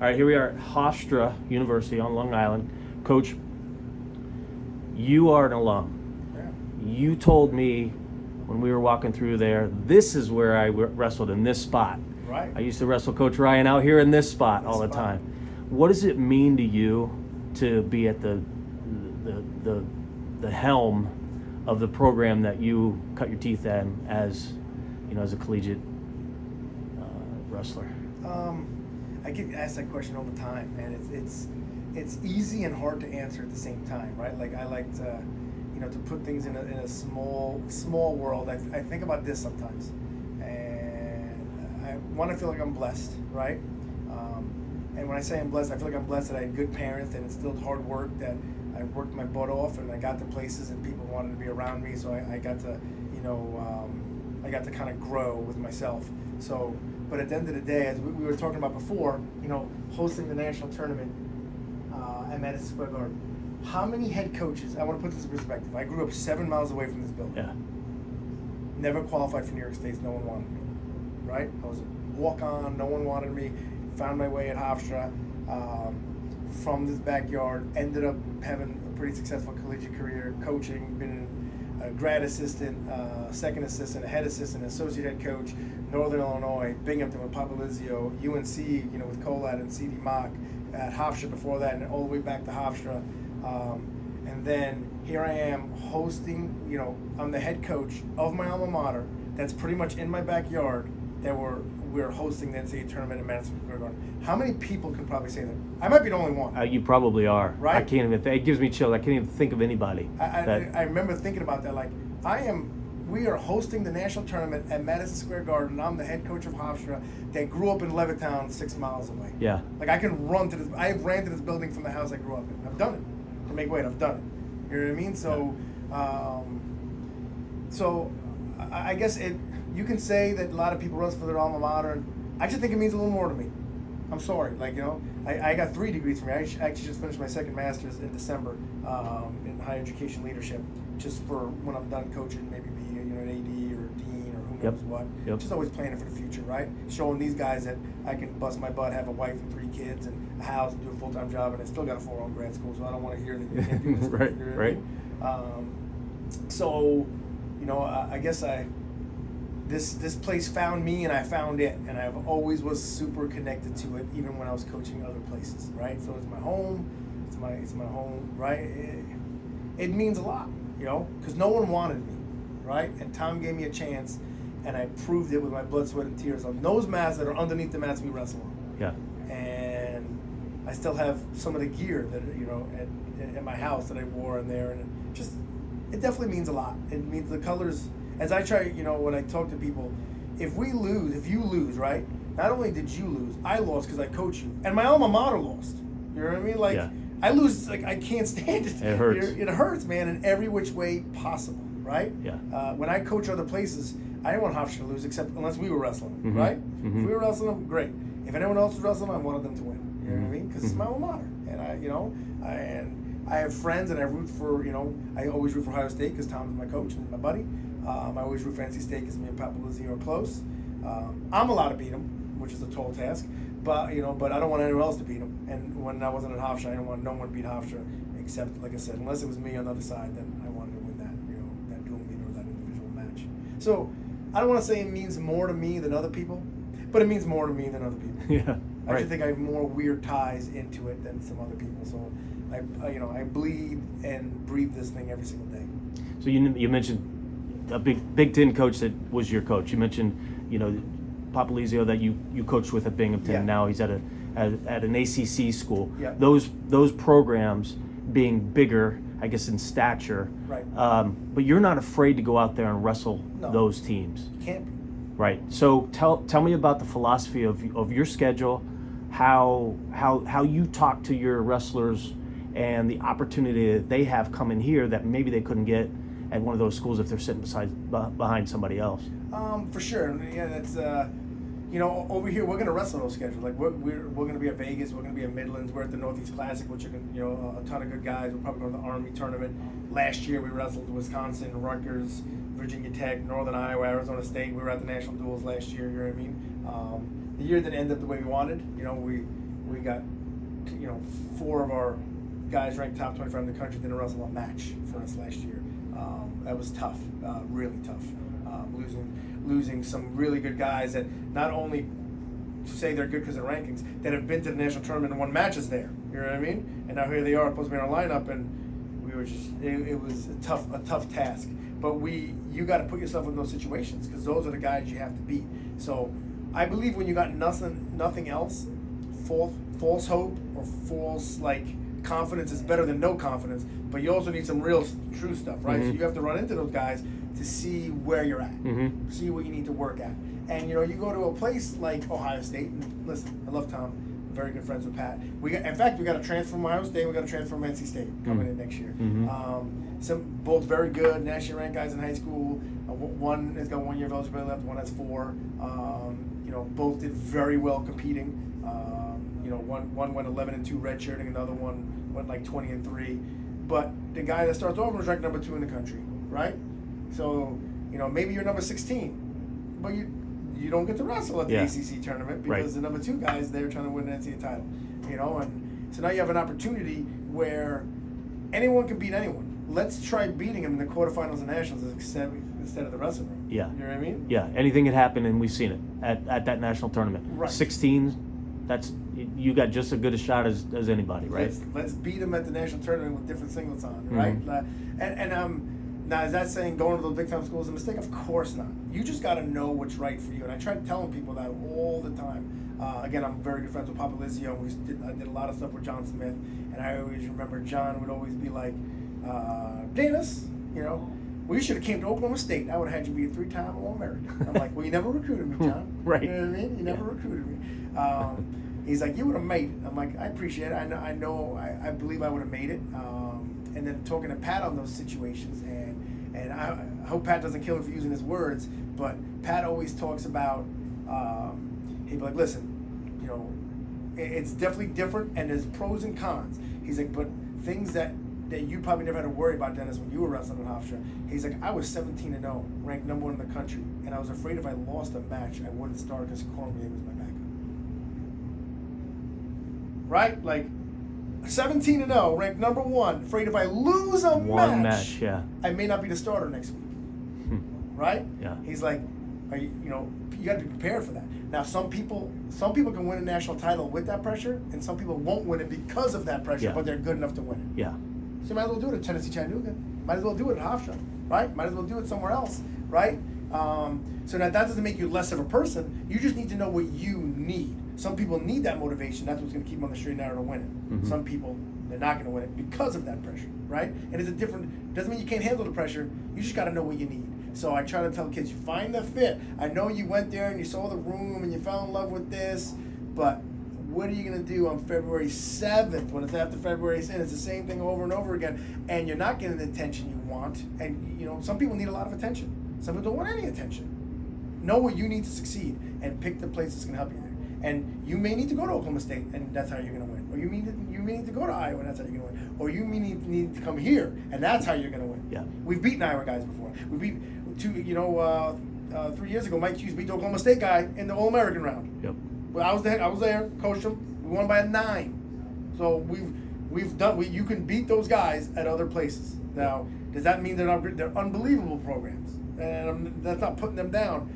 right, here we are at Hofstra University on Long Island. Coach, you are an alum. Yeah. You told me when we were walking through there, this is where I wrestled, in this spot. Right. I used to wrestle Coach Ryan out here in this spot all the time. What does it mean to you to be at the helm of the program that you cut your teeth in as a collegiate wrestler? I get asked that question all the time, and it's easy and hard to answer at the same time, right? Like I like to put things in a small world. I think about this sometimes, and I want to feel like I'm blessed, right? And when I say I'm blessed, I feel like I'm blessed that I had good parents that instilled hard work, that I worked my butt off, and I got to places and people wanted to be around me, so I got to, I got to kind of grow with myself. So, but at the end of the day, as we were talking about before, hosting the national tournament at Madison Square Garden, how many head coaches, I want to put this in perspective, I grew up 7 miles away from this building. Yeah. Never qualified for New York State, no one wanted me, right? I was a walk-on, no one wanted me. Found my way at Hofstra from this backyard, ended up having a pretty successful collegiate career, coaching, been a grad assistant, second assistant, a head assistant, associate head coach, Northern Illinois, Binghamton with Papadatos, UNC, with Colad and CD Mock, at Hofstra before that, and all the way back to Hofstra. And then here I am hosting, I'm the head coach of my alma mater that's pretty much in my backyard that we're hosting the NCAA tournament in Madison Square Garden. How many people can probably say that? I might be the only one. You probably are. Right? I can't even. It gives me chills. I can't even think of anybody. I remember thinking about that. Like, we are hosting the national tournament at Madison Square Garden. I'm the head coach of Hofstra that grew up in Levittown, 6 miles away. Yeah. Like, I can run to this. I ran to this building from the house I grew up in. I've done it. To make weight, I've done it. You know what I mean? So, so I guess you can say that a lot of people run for their alma mater, and I actually think it means a little more to me. I'm sorry, I got 3 degrees from me. I actually just finished my second master's in December in higher education leadership, just for when I'm done coaching, maybe be an AD or a dean or who knows what. Yep. Just always planning for the future, right? Showing these guys that I can bust my butt, have a wife and 3 kids and a house, and do a full-time job, and I still got a 4-year-old grad school, so I don't want to hear that you can't do this. Right, you know right. I mean? So, I guess this place found me, and I found it, and I've always was super connected to it, even when I was coaching other places, right? So it's my home, it's my home, right? It means a lot, because no one wanted me, right? And Tom gave me a chance, and I proved it with my blood, sweat, and tears on those mats that are underneath the mats we wrestle on. Yeah. And I still have some of the gear that at my house that I wore in there, and it definitely means a lot. It means the colors. As I try, when I talk to people, if you lose, right? Not only did you lose, I lost because I coach you, and my alma mater lost. You know what I mean? Like, yeah. I lose, like, I can't stand it. It hurts. It hurts, man, in every which way possible, right? Yeah. When I coach other places, I didn't want Hofstra to lose, except unless we were wrestling, Mm-hmm. right? Mm-hmm. If we were wrestling them, great. If anyone else was wrestling, I wanted them to win. You know what I mean? Because it's my alma mater, and I have friends, and I root for, I always root for Ohio State because Tom's my coach and my buddy. I always root for NC State because me and Papadatos are close. I'm allowed to beat them, which is a tall task, but I don't want anyone else to beat them. And when I wasn't at Hofstra, I didn't want no one to beat Hofstra, except, like I said, unless it was me on the other side, then I wanted to win that dual meet or that individual match. So I don't want to say it means more to me than other people, but it means more to me than other people. Yeah. I actually think I have more weird ties into it than some other people. So I bleed and breathe this thing every single day. So you mentioned a Big Ten coach that was your coach. You mentioned, Papalizio that you coached with at Binghamton. Yeah. Now he's at an ACC school. Yeah. Those programs being bigger, I guess, in stature. Right. But you're not afraid to go out there and wrestle those teams. You can't be. Right. So tell me about the philosophy of your schedule, how you talk to your wrestlers, and the opportunity that they have coming here that maybe they couldn't get at one of those schools if they're sitting behind somebody else. For sure. Yeah, that's over here we're gonna wrestle those schedules. Like we're gonna be at Vegas, we're gonna be at Midlands, we're at the Northeast Classic, which are a ton of good guys. We're probably going to the Army tournament. Last year we wrestled Wisconsin, Rutgers, Virginia Tech, Northern Iowa, Arizona State. We were at the national duels last year. You know what I mean? The year didn't end up the way we wanted. We we got, 4 of our guys ranked top 25 in the country didn't wrestle a match for us last year. That was tough, really tough. Losing some really good guys that not only say they're good because of rankings, that have been to the national tournament and won matches there. You know what I mean? And now here they are supposed to be in our lineup, and we were just, it was a tough task. But you got to put yourself in those situations, because those are the guys you have to beat. So I believe when you got nothing else, false hope or false confidence is better than no confidence. But you also need some real true stuff, right? Mm-hmm. So you have to run into those guys to see where you're at, Mm-hmm. see what you need to work at. And you go to a place like Ohio State, and listen, I love Tom, I'm very good friends with Pat. In fact, we got a transfer from Ohio State, we got a transfer from NC State coming in next year. Mm-hmm. Both very good, nationally ranked guys in high school. One has got 1 year of eligibility left, one has 4. Both did very well competing. One went 11-2 redshirting, another one went 20-3. But the guy that starts over is ranked number 2 in the country, right? So, maybe you're number 16, but you don't get to wrestle at the ACC tournament because the number 2 guy is there trying to win an NCAA title, and so now you have an opportunity where anyone can beat anyone. Let's try beating them in the quarterfinals and nationals instead of the wrestling room. Yeah. You know what I mean? Yeah, anything can happen, and we've seen it at that national tournament. Right. 16, you got just as good a shot as anybody, right? Let's beat them at the national tournament with different singlets on, Mm-hmm. right? Now, is that saying going to those big time schools is a mistake? Of course not. You just got to know what's right for you, and I try telling people that all the time. Again, I'm very good friends with Papadatos. I did a lot of stuff with John Smith, and I always remember John would always be like, Danis, we should have came to Oklahoma State. I would have had you be a 3-time All-American. I'm like, well, you never recruited me, John. Right. You know what I mean? You never recruited me. He's like, you would have made it. I'm like, I appreciate it. I believe I would have made it. And then talking to Pat on those situations, and I hope Pat doesn't kill me for using his words, but Pat always talks about, he'd be like, listen, it's definitely different, and there's pros and cons. He's like, but things that you probably never had to worry about, Dennis, when you were wrestling in Hofstra. He's like, I was 17-0, ranked number 1 in the country, and I was afraid if I lost a match, I wouldn't start because Cormier was my backup. Right? 17-0, ranked number 1, afraid if I lose a match, yeah, I may not be the starter next week. Right? Yeah. He's like, you got to be prepared for that. Now, some people can win a national title with that pressure, and some people won't win it because of that pressure, but they're good enough to win it. Yeah. So you might as well do it at Tennessee Chattanooga. Might as well do it at Hofstra, right? Might as well do it somewhere else, right? So that doesn't make you less of a person. You just need to know what you need. Some people need that motivation. That's what's going to keep them on the straight and narrow to win it. Mm-hmm. Some people, they're not going to win it because of that pressure, right? And doesn't mean you can't handle the pressure. You just got to know what you need. So I try to tell kids, you find the fit. I know you went there and you saw the room and you fell in love with this, but what are you going to do on February 7th when it's after February 6th? It's the same thing over and over again, and you're not getting the attention you want. And, some people need a lot of attention. Some people don't want any attention. Know what you need to succeed and pick the place that's going to help you there. And you may need to go to Oklahoma State, and that's how you're going to win. Or you may need to go to Iowa, and that's how you're going to win. Or you may need to come here, and that's how you're going to win. Yeah. We've beaten Iowa guys before. We beat 3 years ago, Mike Hughes beat the Oklahoma State guy in the All-American round. Yep. Well, I was there, coached them. We won by a 9. So we've done. You can beat those guys at other places. Now, does that mean they're unbelievable programs? And that's not putting them down.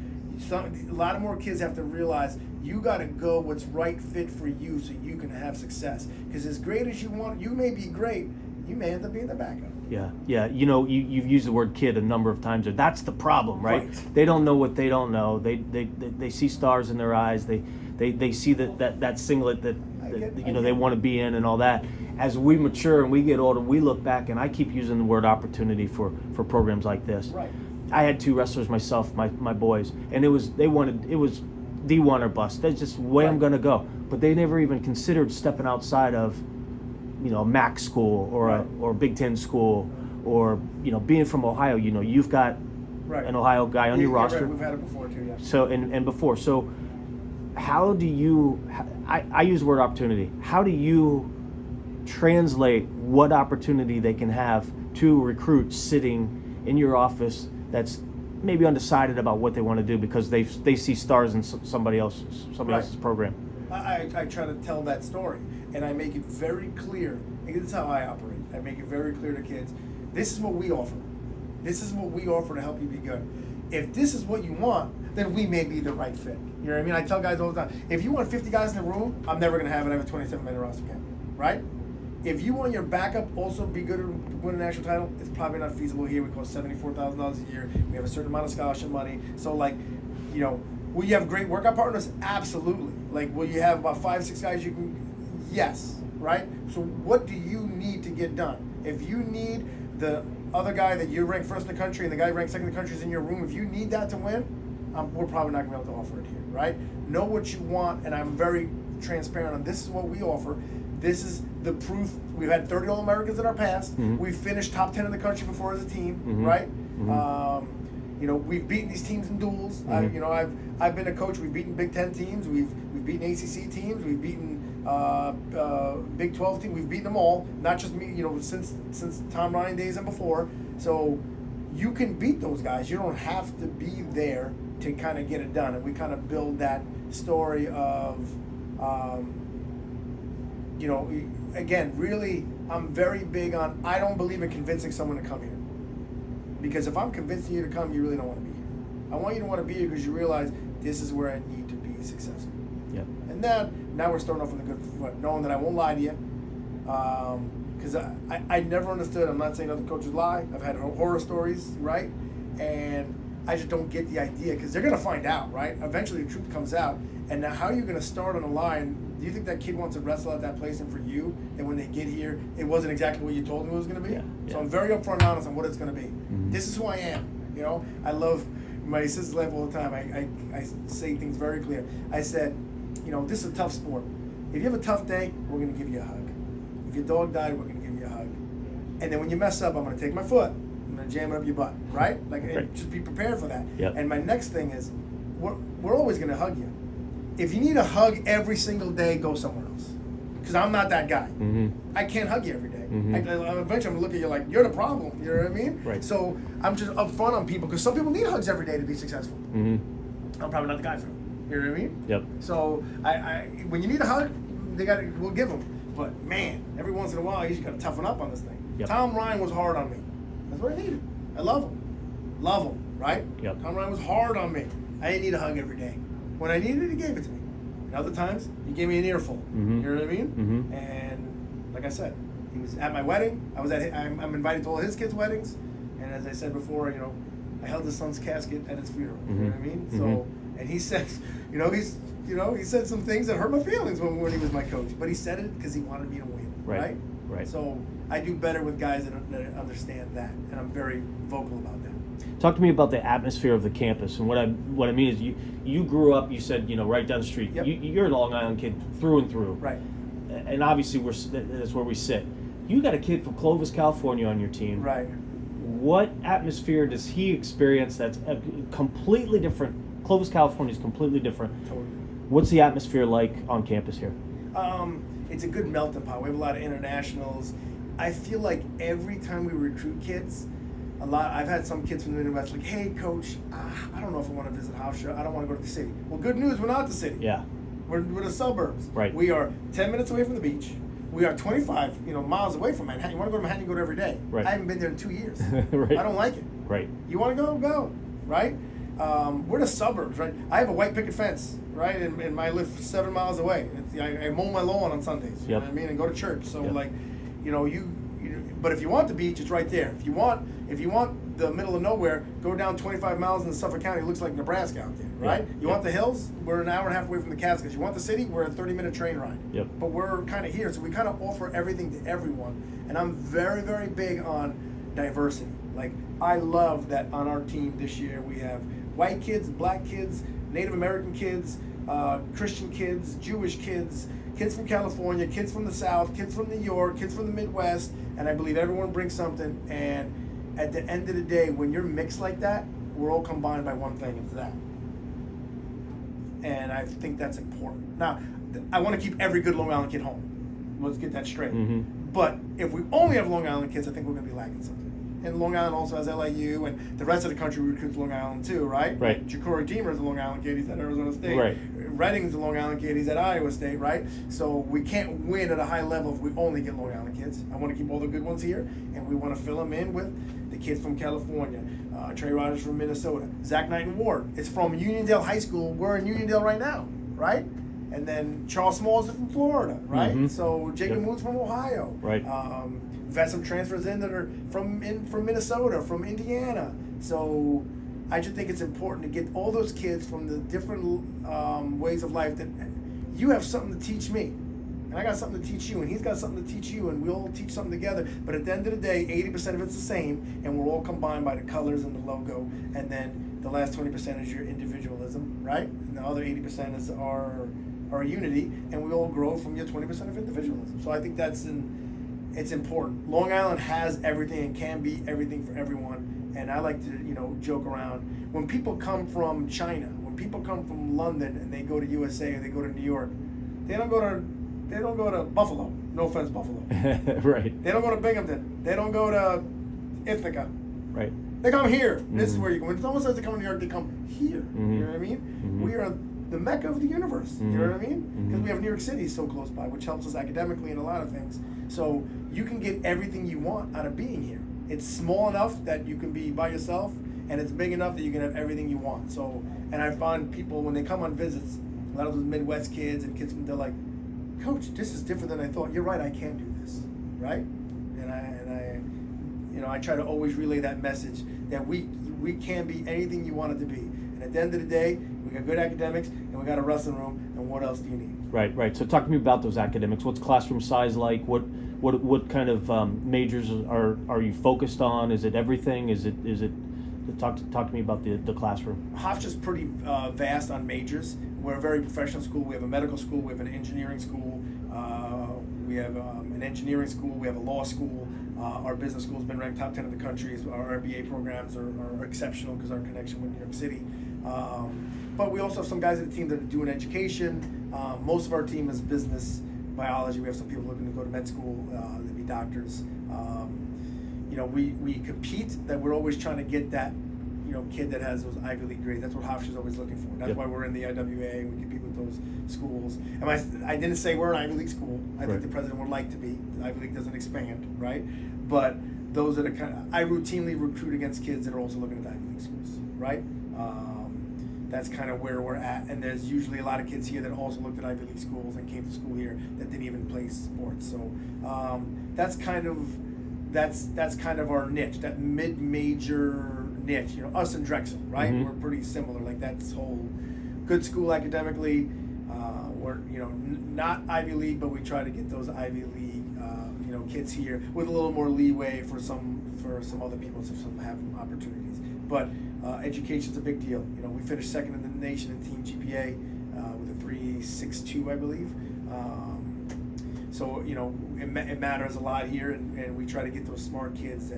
A lot of more kids have to realize you got to go what's right fit for you so you can have success. Because as great as you want, you may be great. You may end up being the backup. Yeah. You've used the word kid a number of times. That's the problem, right? They don't know what they don't know. They see stars in their eyes. They see that singlet that they want to be in and all that. As we mature and we get older, we look back, and I keep using the word opportunity for programs like this. Right. I had 2 wrestlers myself, my boys, and it was D1 or bust. That's just the way I'm going to go. But they never even considered stepping outside of, a MAC school or a Big Ten school, or being from Ohio. You've got an Ohio guy on your roster. Right. We've had it before too. Yeah. So and before. So how do you? I use the word opportunity. How do you translate what opportunity they can have to recruits sitting in your office that's maybe undecided about what they want to do because they see stars in somebody else's program? I try to tell that story, and I make it very clear. And this is how I operate. I make it very clear to kids. This is what we offer. This is what we offer to help you be good. If this is what you want, then we may be the right fit. You know what I mean? I tell guys all the time, if you want 50 guys in the room, I'm never going to have it. I have a 27-man roster camp, right? If you want your backup also be good to win a national title, it's probably not feasible here. We cost $74,000 a year. We have a certain amount of scholarship money. So, like, you know, will you have great workout partners? Absolutely. Like, will you have about 5, 6 guys you can? Yes, right? So what do you need to get done? If you need the other guy that you rank first in the country and the guy ranked second in the country is in your room, if you need that to win, we're probably not going to be able to offer it here, right? Know what you want, and I'm very transparent on this is what we offer. This is the proof. We've had 30 All-Americans in our past. Mm-hmm. We've finished top 10 in the country before as a team, Mm-hmm. right? Mm-hmm. You know, we've beaten these teams in duels. Mm-hmm. I've been a coach. We've beaten Big Ten teams. We've beaten ACC teams. We've beaten Big 12 teams. We've beaten them all. Not just me. You know, since Tom Ryan days and before. So you can beat those guys. You don't have to be there to kind of get it done. And we kind of build that story of, you know, again, really, I'm very big on. I don't believe in convincing someone to come here. Because if I'm convincing you to come, you really don't want to be here. I want you to want to be here because you realize this is where I need to be successful. Yep. And then, now we're starting off on the good foot, knowing that I won't lie to you. Because I never understood, I'm not saying other coaches lie. I've had horror stories, right? And I just don't get the idea because they're going to find out, right? Eventually the truth comes out. And now how are you going to start on a line? Do you think that kid wants to wrestle at that place and for you? And when they get here, it wasn't exactly what you told them it was going to be? Yeah. So I'm very upfront and honest on what it's going to be. Mm-hmm. This is who I am. You know, I love, my sisters laugh all the time. I say things very clear. I said, you know, this is a tough sport. If you have a tough day, we're going to give you a hug. If your dog died, we're going to give you a hug. And then when you mess up, I'm going to take my foot. I'm going to jam it up your butt, right? Like, Right. just be prepared for that. Yep. And my next thing is, we're always going to hug you. If you need a hug every single day, go somewhere else. Because I'm not that guy. Mm-hmm. I can't hug you every day. Mm-hmm. Eventually, I'm going to look at you like, you're the problem. You know what I mean? Right. So I'm just upfront on people because some people need hugs every day to be successful. Mm-hmm. I'm probably not the guy for them. You know what I mean? Yep. So when you need a hug, we'll give them. But man, every once in a while, you just got to toughen up on this thing. Yep. Tom Ryan was hard on me. That's what I needed. I love him. Love him, right? Yep. Tom Ryan was hard on me. I didn't need a hug every day. When I needed it, he gave it to me. And other times, he gave me an earful. Mm-hmm. You know what I mean? Mm-hmm. And like I said, he was at my wedding. I'm invited to all his kids' weddings. And as I said before, you know, I held his son's casket at his funeral. Mm-hmm. You know what I mean? Mm-hmm. So, and he said, he said some things that hurt my feelings when he was my coach. But he said it because he wanted me to win. Right. Right. So I do better with guys that understand that, and I'm very vocal about that. Talk to me about the atmosphere of the campus, and what I mean is you grew up. You said right down the street. Yep. You're a Long Island kid through and through. Right. And obviously that's where we sit. You got a kid from Clovis, California on your team. Right. What atmosphere does he experience that's completely different? Clovis, California is completely different. Totally. What's the atmosphere like on campus here? It's a good melting pot. We have a lot of internationals. I feel like every time we recruit kids, I've had some kids from the Midwest like, hey, coach, I don't know if I want to visit Hofstra. I don't want to go to the city. Well, good news, we're not the city. Yeah. We're the suburbs. Right. We are 10 minutes away from the beach. We are 25 miles away from Manhattan. You want to go to Manhattan, you go to every day. Right. I haven't been there in 2 years. Right. I don't like it. Right. You want to go? Go. Right? We're the suburbs, right? I have a white picket fence, right? And I live 7 miles away. I mow my lawn on Sundays. You know what I mean? And go to church. So Yep. But if you want the beach, it's right there. If you want the middle of nowhere, go down 25 miles in Suffolk County. It looks like Nebraska out there, right? Yeah. You want the hills? We're an hour and a half away from the Catskills. You want the city? We're a 30-minute train ride. Yep. But we're kind of here, so we kind of offer everything to everyone. And I'm very, very big on diversity. Like, I love that on our team this year we have white kids, black kids, Native American kids, Christian kids, Jewish kids, kids from California, kids from the South, kids from New York, kids from the Midwest, and I believe everyone brings something. And at the end of the day, when you're mixed like that, we're all combined by one thing, it's that. And I think that's important. Now, I want to keep every good Long Island kid home. Let's get that straight. Mm-hmm. But if we only have Long Island kids, I think we're going to be lacking something. And Long Island also has LIU, and the rest of the country recruits Long Island too, right? Right. Ja'Cory Deemer is a Long Island kid. He's at Arizona State. Right. Redding's a Long Island kid. He's at Iowa State, right? So we can't win at a high level if we only get Long Island kids. I want to keep all the good ones here, and we want to fill them in with the kids from California. Trey Rogers from Minnesota. Zach Knight and Ward. It's from Uniondale High School. We're in Uniondale right now, right? And then Charles Smalls is from Florida, right? Mm-hmm. So Jacob Moon's from Ohio. Right. We've had some transfers in that are from Minnesota, from Indiana. So I just think it's important to get all those kids from the different ways of life that you have something to teach me. And I got something to teach you, and he's got something to teach you, and we all teach something together. But at the end of the day, 80% of it's the same, and we're all combined by the colors and the logo. And then the last 20% is your individualism, right? And the other 80% is our unity, and we all grow from your 20% of individualism. So I think it's important. Long Island has everything and can be everything for everyone. And I like to, joke around. When people come from China, when people come from London and they go to USA or they go to New York, they don't go to Buffalo. No offense, Buffalo. Right. They don't go to Binghamton. They don't go to Ithaca. Right. They come here. This is where you go. When someone says they come to New York, they come here. Mm-hmm. You know what I mean? Mm-hmm. We are the mecca of the universe. Mm-hmm. You know what I mean? Because Mm-hmm. we have New York City so close by, which helps us academically in a lot of things. So you can get everything you want out of being here. It's small enough that you can be by yourself, and it's big enough that you can have everything you want. So, and I find people when they come on visits, a lot of those Midwest kids and kids, they're like, "Coach, this is different than I thought. You're right. I can do this, right?" And I try to always relay that message that we can be anything you want it to be. And at the end of the day, we got good academics and we got a wrestling room. And what else do you need? Right. So talk to me about those academics. What's classroom size like? What kind of majors are you focused on? Is it everything? Is it? Talk to me about the classroom. Hofstra's pretty vast on majors. We're a very professional school. We have a medical school. We have an engineering school. We have an engineering school. We have a law school. Our business school has been ranked top 10 in the country. Our MBA programs are exceptional because our connection with New York City. But we also have some guys at the team that are doing education. Most of our team is business, biology. We have some people looking to go to med school, to be doctors. We compete, that we're always trying to get that, kid that has those Ivy League grades. That's what Hofstra's always looking for. That's why we're in the IWA. We compete with those schools. And I didn't say we're an Ivy League school. I think the president would like to be. The Ivy League doesn't expand, right? But those are the I routinely recruit against kids that are also looking at the Ivy League schools, right? That's kind of where we're at. And there's usually a lot of kids here that also looked at Ivy League schools and came to school here that didn't even play sports. So that's kind of our niche, that mid-major niche. Us and Drexel, right? Mm-hmm. We're pretty similar. Like that's whole good school academically. We're not Ivy League, but we try to get those Ivy League kids here with a little more leeway for some other people, so some have opportunities. But education's a big deal. We finished second in the nation in team GPA with a 3.62, I believe. So it matters a lot here, and we try to get those smart kids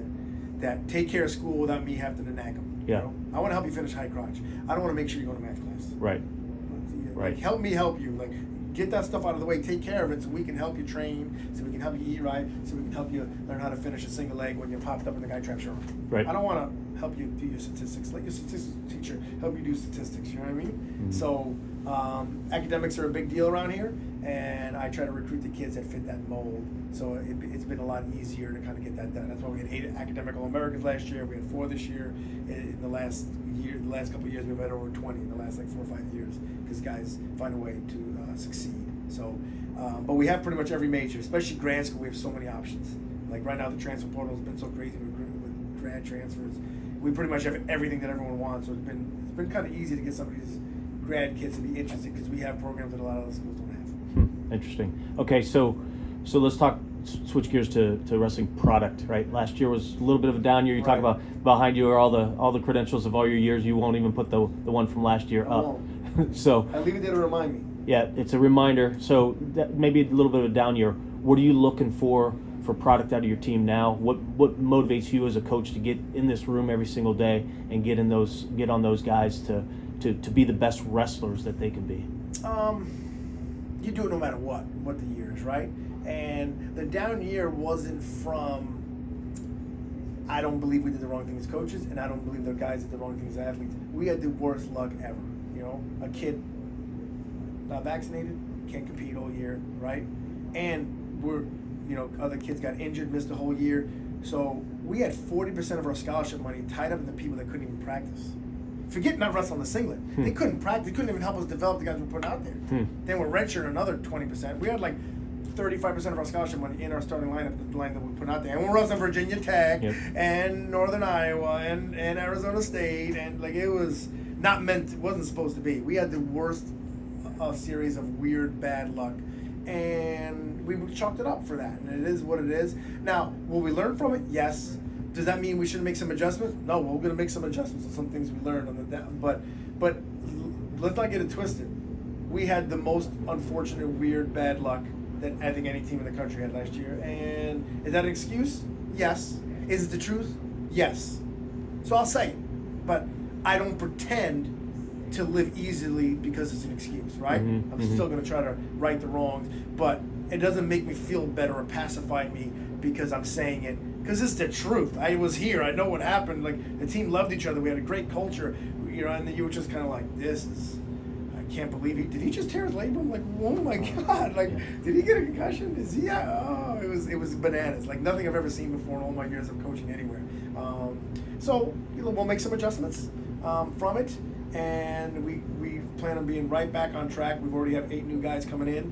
that take care of school without me having to nag them. Yeah. I want to help you finish high crotch. I don't want to make sure you go to math class. Right. Like, help me help you. Like, get that stuff out of the way. Take care of it so we can help you train, so we can help you eat right, so we can help you learn how to finish a single leg when you're popped up in the guy trap show. Right. I don't want to help you do your statistics. Let your statistics teacher help you do statistics. You know what I mean? Mm-hmm. So academics are a big deal around here, and I try to recruit the kids that fit that mold. So it's been a lot easier to kind of get that done. That's why we had 8 academic All-Americans last year. We had 4 this year. In the last couple of years, we've had over 20 in the last 4 or 5 years, because guys find a way to succeed. So, but we have pretty much every major, especially grad school. We have so many options. Like right now, the transfer portal has been so crazy with grad transfers. We pretty much have everything that everyone wants. So it's been kind of easy to get some of these grad kids to be interested, because we have programs that a lot of other schools don't have. Interesting. Okay, so let's switch gears to wrestling product. Right, last year was a little bit of a down year. You talk about behind you are all the credentials of all your years. You won't even put the one from last year up. So I leave it there to remind me. Yeah, it's a reminder. So that maybe a little bit of a down year. What are you looking for product out of your team now? What motivates you as a coach to get in this room every single day and get on those guys to be the best wrestlers that they can be? You do it no matter what the year is, right? And the down year wasn't from, I don't believe we did the wrong thing as coaches, and I don't believe the guys did the wrong thing as athletes. We had the worst luck ever. A kid not vaccinated can't compete all year, right? And other kids got injured, missed a whole year. So we had 40% of our scholarship money tied up in the people that couldn't even practice. Forget not wrestling the singlet. They couldn't practice. They couldn't even help us develop the guys we were putting out there. Then we're redshirting another 20%. We had like 35% of our scholarship money in our starting lineup, the line that we put out there. And we're wrestling Virginia Tech and Northern Iowa and Arizona State. And like it was not meant, it wasn't supposed to be. We had the worst series of weird bad luck. And we chalked it up for that. And it is what it is. Now, will we learn from it? Yes. Does that mean we should make some adjustments? No, we're going to make some adjustments on some things we learned on the but let's not get it twisted. We had the most unfortunate, weird, bad luck that I think any team in the country had last year. And is that an excuse? Yes. Is it the truth? Yes. So I'll say it. But I don't pretend to live easily because it's an excuse, right? I'm still going to try to right the wrongs, but it doesn't make me feel better or pacify me because I'm saying it, because it's the truth. I was here. I know what happened. Like, the team loved each other. We had a great culture, and then you were just kind of like, I can't believe did he just tear his labrum? Like, oh my God, like, did he get a concussion? Is he, it was bananas. Like, nothing I've ever seen before in all my years of coaching anywhere. So, we'll make some adjustments from it. And we plan on being right back on track. We've already have 8 new guys coming in.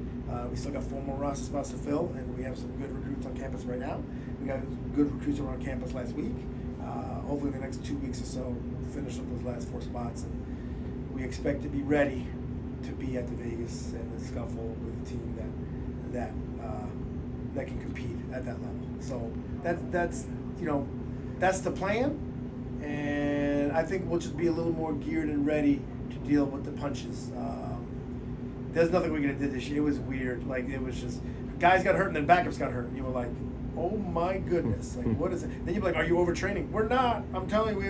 We still got 4 more roster spots to fill, and we have some good recruits on campus right now. We got good recruits around campus last week. Hopefully in the next 2 weeks or so, we'll finish up those last 4 spots, and we expect to be ready to be at the Vegas and the scuffle with a team that can compete at that level. So that's the plan. And I think we'll just be a little more geared and ready to deal with the punches. There's nothing we could have did this year. It was weird. Like, it was just, guys got hurt and then backups got hurt. You were like, oh my goodness. Like, what is it? Then you'd be like, are you overtraining? We're not. I'm telling you,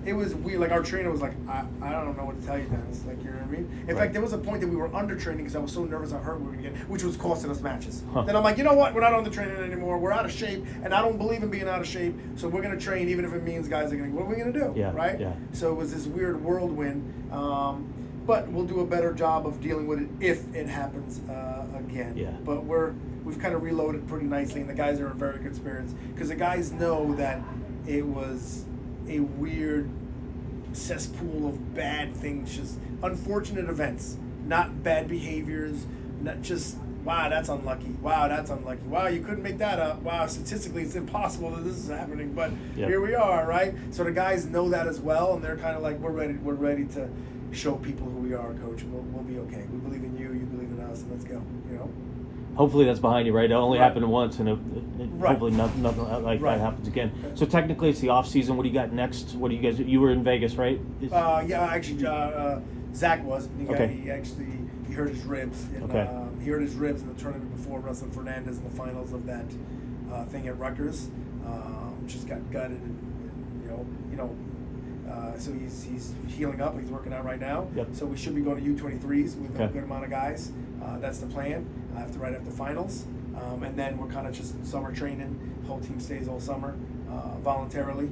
it was weird. Like, our trainer was like, I don't know what to tell you, Dennis. Like, you know what I mean? In fact, there was a point that we were undertraining because I was so nervous I hurt we were going to get, which was costing us matches. Then I'm like, you know what? We're not undertraining anymore. We're out of shape, and I don't believe in being out of shape, so we're going to train even if it means guys are going to, what are we going to do? Yeah, right? Yeah. So it was this weird whirlwind. But we'll do a better job of dealing with it if it happens again. Yeah. But we've kind of reloaded pretty nicely, and the guys are in very good spirits because the guys know that it was a weird cesspool of bad things, just unfortunate events, not bad behaviors, not just, wow, that's unlucky. Wow, that's unlucky. Wow, you couldn't make that up. Wow, statistically it's impossible that this is happening, but here we are, right? So the guys know that as well, and they're kind of like, we're ready to show people who we are, coach. We'll be okay. We believe in you believe in us, and let's go, Hopefully that's behind you, right? It only happened once, and hopefully nothing like that happens again. So technically it's the off season. What do you got next? What do you guys? You were in Vegas, right? Actually, Zach was. He hurt his ribs. And, he hurt his ribs in the tournament before wrestling Fernandez in the finals of that thing at Rutgers. Just got gutted, and so he's healing up. He's working out right now. Yep. So we should be going to U23s with a good amount of guys. That's the plan. Right after finals, and then we're kind of just summer training. The whole team stays all summer voluntarily.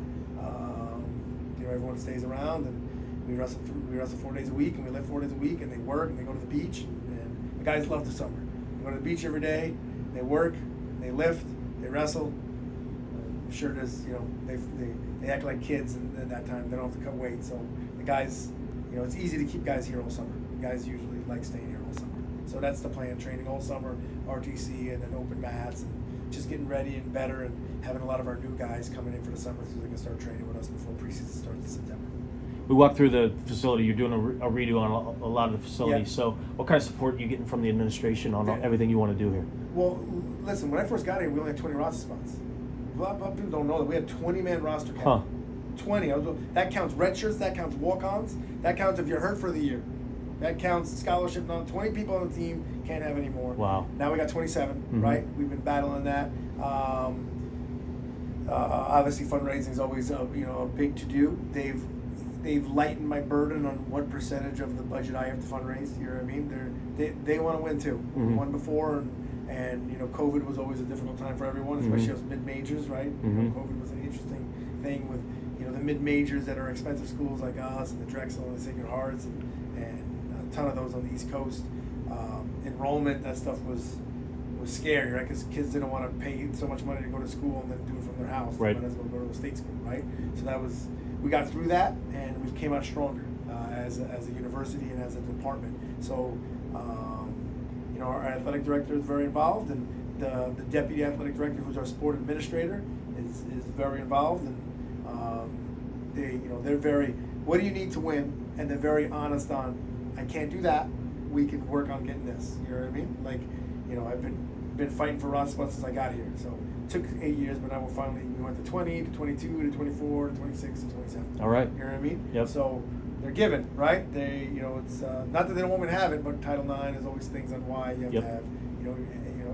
Everyone stays around, and we wrestle 4 days a week, and we live 4 days a week, and they work, and they go to the beach, and the guys love the summer. They go to the beach every day. They work, they lift, they wrestle. Sure, does they act like kids at that time. They don't have to cut weight, so the guys, it's easy to keep guys here all summer. Guys usually like staying here all summer. So that's the plan, training all summer, RTC, and then open mats, and just getting ready and better, and having a lot of our new guys coming in for the summer so they can start training with us before preseason starts in September. We walked through the facility. You're doing a redo on a lot of the facilities. So what kind of support are you getting from the administration on everything you want to do here? Well, listen, when I first got here, we only had 20 roster spots. A lot of people don't know that we had 20-man roster count. 20. That counts red shirts, that counts walk-ons, that counts if you're hurt for the year. That counts scholarship. Now 20 people on the team, can't have any more. Wow. Now we got 27, right? We've been battling that. Obviously fundraising is always a big to-do. They've lightened my burden on what percentage of the budget I have to fundraise. You know what I mean? They want to win too. We won before, and COVID was always a difficult time for everyone, especially us mid-majors, right? COVID was an interesting thing with the mid-majors that are expensive schools like us and the Drexel and the Sacred Hearts and a ton of those on the East Coast. Enrollment, that stuff was scary, right? Because kids didn't want to pay so much money to go to school and then do it from their house. Right. They might as well go to a state school, right? So we got through that, and we came out stronger as a university and as a department. So, our athletic director is very involved, and the deputy athletic director, who's our sport administrator, is very involved, and they're very, what do you need to win? And they're very honest on, I can't do that. We can work on getting this. You know what I mean? Like, I've been fighting for us since I got here. So it took 8 years, but now we went to 20, to 22, to 24, to 26, to 27. All right. You know what I mean? Yep. So they're given, right? They, it's not that they don't want me to have it, but Title IX is always things on why you have Yep. to have,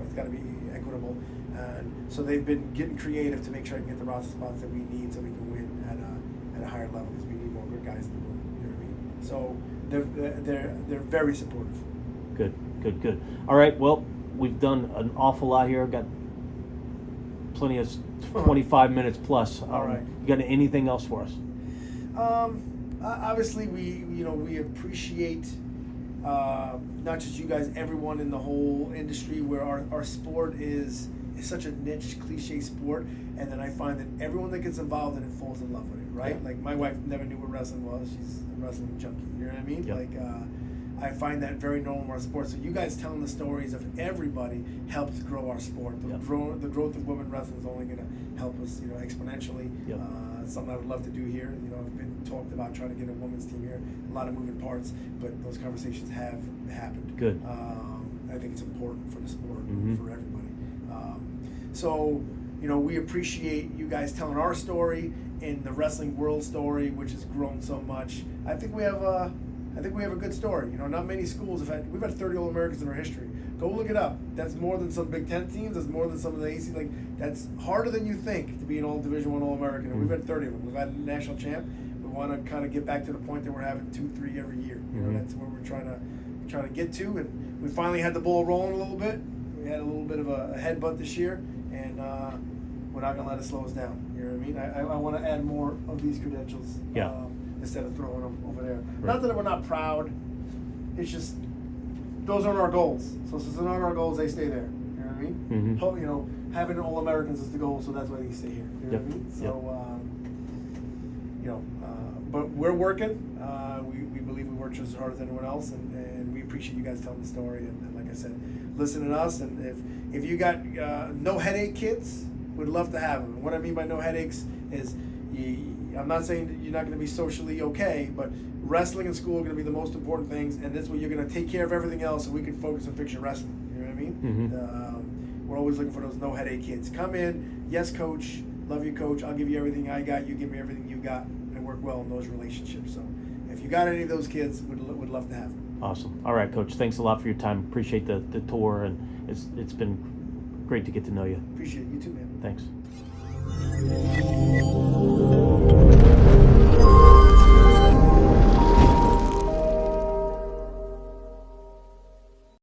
it's got to be equitable. And so they've been getting creative to make sure I can get the roster spots that we need so we can win at a higher level, because we need more good guys in the room. You know what I mean? So they're very supportive. Good. All right. Well, we've done an awful lot here. Got plenty of 25 minutes plus. All right. You got anything else for us? Obviously, we appreciate not just you guys, everyone in the whole industry, where our sport is such a niche, cliche sport, and then I find that everyone that gets involved in it falls in love with it, right? Yeah. Like, my wife never knew what wrestling was. She's a wrestling junkie, you know what I mean? Yep. Like, I find that very normal in our sport. So you guys telling the stories of everybody helps grow our sport. The, Yep. the growth of women wrestling is only going to help us, exponentially. Yep. Something I would love to do here. I've been talked about trying to get a women's team here. A lot of moving parts, but those conversations have happened. Good. I think it's important for the sport, Mm-hmm. for everybody. So, we appreciate you guys telling our story in the wrestling world story, which has grown so much. I think we have a good story. Not many schools we've had 30 All-Americans in our history. Go look it up. That's more than some Big Ten teams. That's more than some of the AC. That's harder than you think to be an Division I All-American. And we've had 30 of them. We've had a national champ. We want to kind of get back to the point that we're having 2, 3 every year. That's where we're trying to get to. And we finally had the ball rolling a little bit. We had a little bit of a headbutt this year, and we're not going to let it slow us down. You know what I mean? I want to add more of these credentials. Yeah. Instead of throwing them over there. Right. Not that we're not proud. It's just those aren't our goals. So since they're not our goals, they stay there. You know what I mean? Mm-hmm. Having All Americans is the goal, so that's why they stay here. You know Yep. what I mean? Yep. So, but we're working. We believe we work just as hard as anyone else, and we appreciate you guys telling the story. And like I said, listening to us. And if you got no headache kids, we'd love to have them. What I mean by no headaches is I'm not saying that you're not going to be socially okay, but wrestling and school are going to be the most important things, and that's where you're going to take care of everything else, so we can focus on fixing wrestling. You know what I mean? Mm-hmm. We're always looking for those no headache kids. Come in, yes, coach, love you, coach. I'll give you everything I got. You give me everything you got, and work well in those relationships. So, if you got any of those kids, would love to have them. Awesome. All right, Coach. Thanks a lot for your time. Appreciate the tour, and it's been great to get to know you. Appreciate it. You too, man. Thanks.